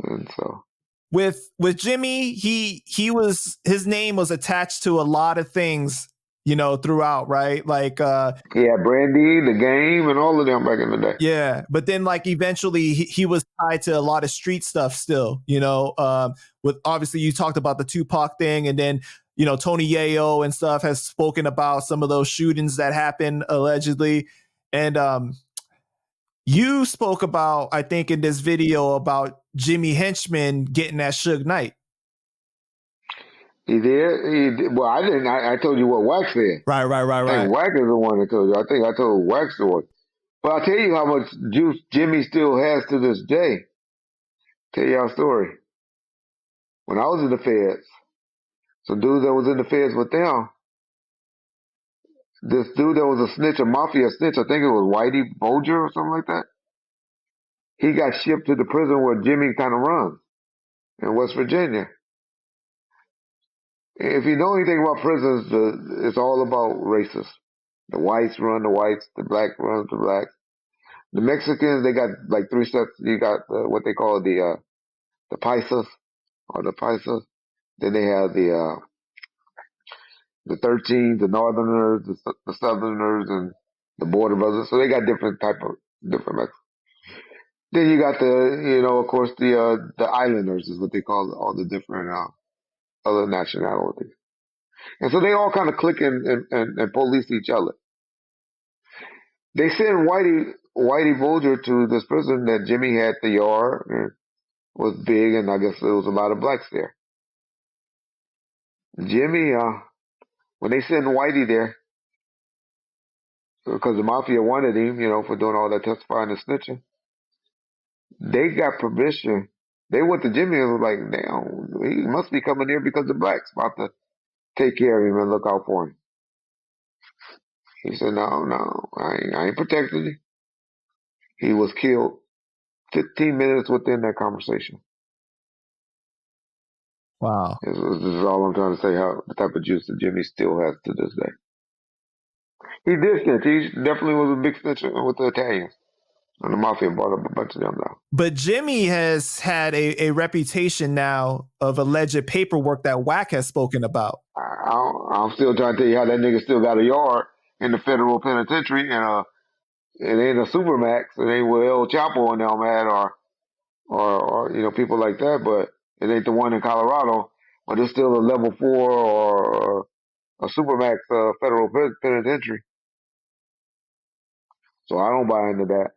And so with Jimmy, his name was attached to a lot of things, throughout, right? Like yeah, Brandy, the game, and all of them back in the day. yeah, but then like eventually he was tied to a lot of street stuff still, with obviously you talked about the Tupac thing, and then Tony Yayo and stuff has spoken about some of those shootings that happened allegedly, and you spoke about, I think in this video, about Jimmy Henchman getting that Suge Knight. He did. Well, I didn't. I told you what Wax said. Right. I think Wax is the one that told you. I think I told Wax the one. But I'll tell you how much juice Jimmy still has to this day. Tell y'all a story. When I was in the feds, some dudes that was in the feds with them, this dude that was a snitch, a mafia snitch, I think it was Whitey Bulger or something like that. He got shipped to the prison where Jimmy kind of runs in West Virginia. If you know anything about prisons, it's all about races. The whites run the whites, the black runs the blacks. The Mexicans, they got like three sets. You got what they call the paisas or the paisas. Then they have the 13, the northerners, the southerners, and the border brothers. So they got different Mexicans. Then you got of course, the islanders is what they call all the different other nationalities. And so they all kind of click and police each other. They send Whitey Bulger to this prison that Jimmy had the yard and was big, and I guess there was a lot of blacks there. Jimmy, when they sent Whitey there, because the mafia wanted him, for doing all that testifying and snitching, they got permission. They went to Jimmy and was like, damn, he must be coming here because the blacks about to take care of him and look out for him. He said, no, I ain't protecting you. He was killed 15 minutes within that conversation. Wow. This is all I'm trying to say, how the type of juice that Jimmy still has to this day. He did snitch. He definitely was a big snitch with the Italians. And the mafia brought up a bunch of them now. But Jimmy has had a reputation now of alleged paperwork that Wack has spoken about. I'm still trying to tell you how that nigga still got a yard in the federal penitentiary, and it ain't a Supermax. It ain't where El Chapo and them at, or people like that. But it ain't the one in Colorado. But it's still a level 4 or a Supermax federal penitentiary. So I don't buy into that.